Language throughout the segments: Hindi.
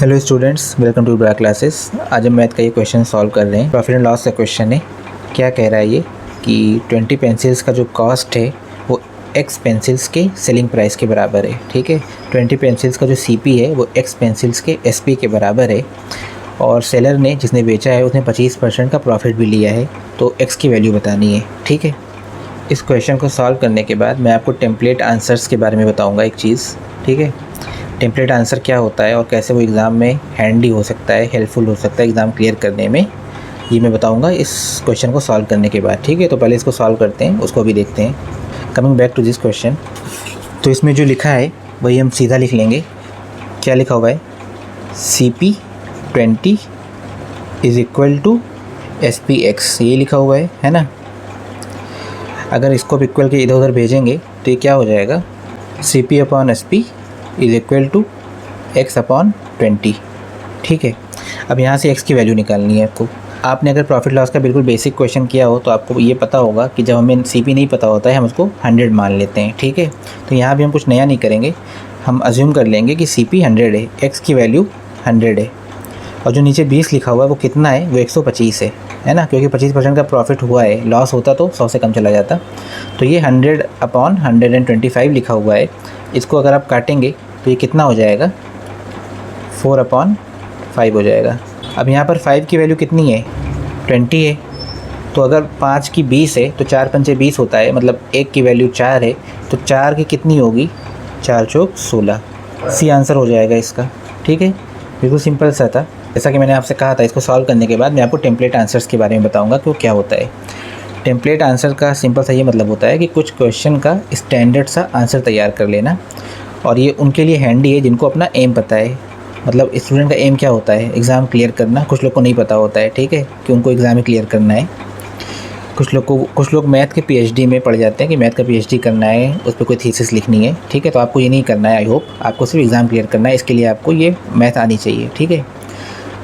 हेलो स्टूडेंट्स, वेलकम टू ब्रा क्लासेस। आज हम मैथ का ये क्वेश्चन सॉल्व कर रहे हैं। प्रॉफिट एंड लॉस का क्वेश्चन है। क्या कह रहा है ये कि 20 पेंसिल्स का जो कॉस्ट है वो x पेंसिल्स के सेलिंग प्राइस के बराबर है। ठीक है, 20 पेंसिल्स का जो CP है वो x पेंसिल्स के SP के बराबर है और सेलर ने जिसने बेचा है उसने 25% का प्रॉफिट भी लिया है, तो x की वैल्यू बतानी है। ठीक है, इस क्वेश्चन को सॉल्व करने के बाद मैं आपको टेम्पलेट आंसर्स के बारे में बताऊँगा एक चीज़। ठीक है, टेम्पलेट आंसर क्या होता है और कैसे वो एग्ज़ाम में हैंडी हो सकता है, हेल्पफुल हो सकता है एग्ज़ाम क्लियर करने में, ये मैं बताऊंगा इस क्वेश्चन को सॉल्व करने के बाद। ठीक है, तो पहले इसको सॉल्व करते हैं, उसको भी देखते हैं। Coming back to this question, तो इसमें जो लिखा है वही हम सीधा लिख लेंगे। क्या लिखा हुआ है? CP 20 is equal to SPX, ये लिखा हुआ है ना। अगर इसको इक्वल के इधर उधर भेजेंगे तो ये क्या हो जाएगा? CP upon SP is equal to x upon 20। ठीक है, अब यहाँ से x की वैल्यू निकालनी है आपको। आपने अगर प्रॉफिट लॉस का बिल्कुल बेसिक क्वेश्चन किया हो तो आपको ये पता होगा कि जब हमें CP नहीं पता होता है हम उसको 100 मान लेते हैं। ठीक है, तो यहाँ भी हम कुछ नया नहीं करेंगे, हम अज्यूम कर लेंगे कि CP 100 है, x की वैल्यू 100 है और जो नीचे 20 लिखा हुआ है वो कितना है? वो 125 है ना, क्योंकि 25% का प्रॉफिट हुआ है। लॉस होता तो 100 से कम चला जाता। तो ये 100 अपॉन 125 लिखा हुआ है। इसको अगर आप काटेंगे तो ये कितना हो जाएगा? 4 अपॉन 5 हो जाएगा। अब यहाँ पर 5 की वैल्यू कितनी है? 20 है। तो अगर 5 की 20 है तो 4 पंचे 20 होता है, मतलब 1 की वैल्यू 4 है, तो 4 की कितनी होगी? 4 चौक 16। सी आंसर हो जाएगा इसका। ठीक है, बिल्कुल सिंपल सा था। जैसा कि मैंने आपसे कहा था, इसको सॉल्व करने के बाद मैं आपको टेम्पलेट आंसर्स के बारे में बताऊंगा कि वो क्या होता है। टेम्पलेट आंसर का सिंपल सा ये मतलब होता है कि कुछ क्वेश्चन का स्टैंडर्ड सा आंसर तैयार कर लेना, और ये उनके लिए हैंडी है जिनको अपना एम पता है। मतलब स्टूडेंट का एम क्या होता है? एग्ज़ाम क्लियर करना। कुछ लोग को नहीं पता होता है, ठीक है, कि उनको एग्ज़ाम ही क्लियर करना है। कुछ लोग मैथ के PhD में पढ़ जाते हैं कि मैथ का PhD करना है, उस पर कोई थीसिस लिखनी है। ठीक है, तो आपको ये नहीं करना है। आई होप आपको सिर्फ एग्ज़ाम क्लियर करना है, इसके लिए आपको ये मैथ आनी चाहिए। ठीक है,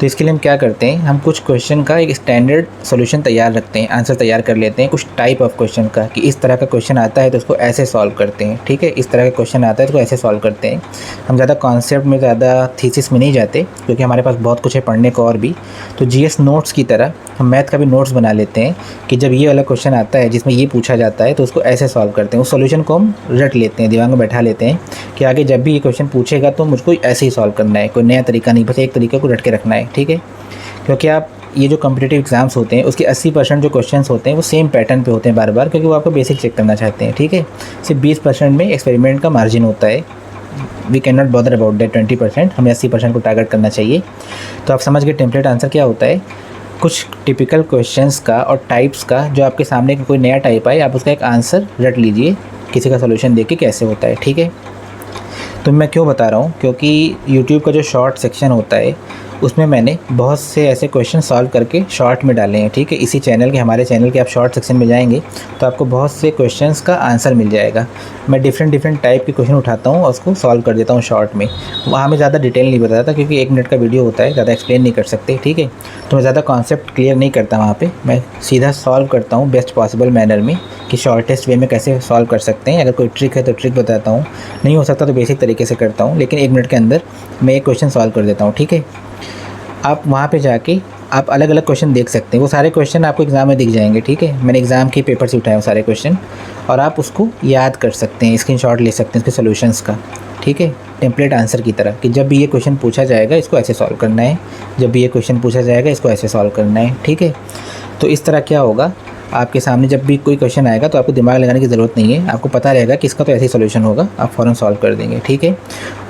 तो इसके लिए हम क्या करते हैं, हम कुछ क्वेश्चन का एक स्टैंडर्ड सॉल्यूशन तैयार रखते हैं, आंसर तैयार कर लेते हैं कुछ टाइप ऑफ क्वेश्चन का, कि इस तरह का क्वेश्चन आता है तो उसको ऐसे सॉल्व करते हैं। ठीक है, इस तरह का क्वेश्चन आता है तो उसको ऐसे सॉल्व करते हैं। हम ज़्यादा कॉन्सेप्ट में, ज़्यादा थीसिस में नहीं जाते, क्योंकि हमारे पास बहुत कुछ है पढ़ने को और भी। तो GS नोट्स की तरह हम मैथ का भी नोट्स बना लेते हैं कि जब ये वाला क्वेश्चन आता है जिसमें ये पूछा जाता है तो उसको ऐसे सॉल्व करते हैं। उस सॉल्यूशन को हम रट लेते हैं, दिमाग में बैठा लेते हैं कि आगे जब भी ये क्वेश्चन पूछेगा तो मुझको ऐसे ही सॉल्व करना है, कोई नया तरीका नहीं, बस एक तरीके को रट के रखना है। ठीक है, क्योंकि आप ये जो कॉम्पिटिटिव एग्ज़ाम्स होते हैं उसके 80% जो क्वेश्चंस होते हैं वो सेम पैटर्न पे होते हैं बार बार, क्योंकि वो आपको बेसिक चेक करना चाहते हैं। ठीक है, सिर्फ 20% में एक्सपेरिमेंट का मार्जिन होता है। We can not bother about that 20%, हमें 80% को टारगेट करना चाहिए। तो आप समझ गए टेम्पलेट आंसर क्या होता है। कुछ टिपिकल क्वेश्चंस का और टाइप्स का, जो आपके सामने कोई नया टाइप आए आप उसका एक आंसर रट लीजिए, किसी का सोल्यूशन देख के कैसे होता है। ठीक है, तो मैं क्यों बता रहा हूँ, क्योंकि यूट्यूब का जो शॉर्ट सेक्शन होता है उसमें मैंने बहुत से ऐसे क्वेश्चन सॉल्व करके शॉर्ट में डाले हैं। ठीक है, इसी चैनल के, हमारे चैनल के आप शॉर्ट सेक्शन में जाएंगे तो आपको बहुत से क्वेश्चंस का आंसर मिल जाएगा। मैं डिफरेंट टाइप के क्वेश्चन उठाता हूँ और उसको सॉल्व कर देता हूँ शॉर्ट में। वहाँ में ज़्यादा डिटेल नहीं बताता, क्योंकि 1 मिनट का वीडियो होता है, ज़्यादा एक्सप्लेन नहीं कर सकते। ठीक है, तो मैं ज़्यादा कॉन्सेप्ट क्लियर नहीं करता वहाँ पर, मैं सीधा सॉल्व करता हूँ बेस्ट पॉसिबल मैनर में, कि शॉर्टेस्ट वे में कैसे सॉल्व कर सकते हैं। अगर कोई ट्रिक है तो ट्रिक बताता हूँ, नहीं हो सकता तो बेसिक तरीके से करता हूँ, लेकिन 1 मिनट के अंदर मैं एक क्वेश्चन सॉल्व कर देता हूँ। ठीक है, आप वहाँ पे जाके आप अलग अलग क्वेश्चन देख सकते हैं, वो सारे क्वेश्चन आपको एग्ज़ाम में दिख जाएंगे। ठीक है, मैंने एग्ज़ाम के पेपर से उठाए वो सारे क्वेश्चन, और आप उसको याद कर सकते हैं, स्क्रीनशॉट ले सकते हैं उसके सॉल्यूशंस का। ठीक है, टेम्पलेट आंसर की तरह, कि जब भी ये क्वेश्चन पूछा जाएगा इसको ऐसे सॉल्व करना है, जब भी ये क्वेश्चन पूछा जाएगा इसको ऐसे सॉल्व करना है। ठीक है, तो इस तरह क्या होगा, आपके सामने जब भी कोई क्वेश्चन आएगा तो आपको दिमाग लगाने की ज़रूरत नहीं है, आपको पता रहेगा कि इसका तो ऐसे ही सॉल्यूशन होगा, आप फ़ौरन सॉल्व कर देंगे। ठीक है,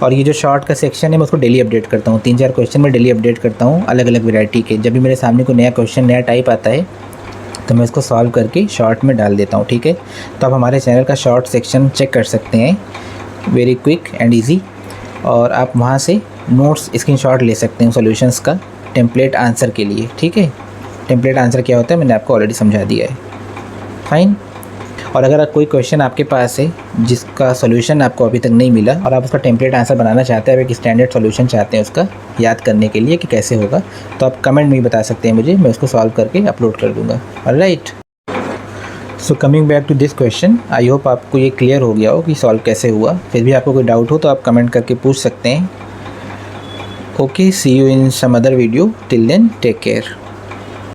और ये जो शॉर्ट का सेक्शन है मैं उसको डेली अपडेट करता हूँ, 3-4 क्वेश्चन मैं डेली अपडेट करता हूँ अलग अलग वैरायटी के। जब भी मेरे सामने कोई नया क्वेश्चन, नया टाइप आता है तो मैं उसको सॉल्व करके शॉर्ट में डाल देता हूँ। ठीक है, तो आप हमारे चैनल का शॉर्ट सेक्शन चेक कर सकते हैं, वेरी क्विक एंड ईजी, और आप वहाँ से नोट्स स्क्रीनशॉट ले सकते हैं सॉल्यूशंस का टेम्पलेट आंसर के लिए। ठीक है, टेम्पलेट आंसर क्या होता है मैंने आपको ऑलरेडी समझा दिया है। फाइन, और अगर कोई क्वेश्चन आपके पास है जिसका सॉल्यूशन आपको अभी तक नहीं मिला और आप उसका टेम्पलेट आंसर बनाना चाहते हैं, आप एक स्टैंडर्ड सॉल्यूशन चाहते हैं उसका याद करने के लिए कि कैसे होगा, तो आप कमेंट में भी बता सकते हैं मुझे, मैं उसको सॉल्व करके अपलोड कर दूँगा। Alright, so coming back to this question, I hope आपको ये क्लियर हो गया हो कि सॉल्व कैसे हुआ। फिर भी आपको कोई डाउट हो तो आप कमेंट करके पूछ सकते हैं। Okay, see you in some other video. Till then, take care.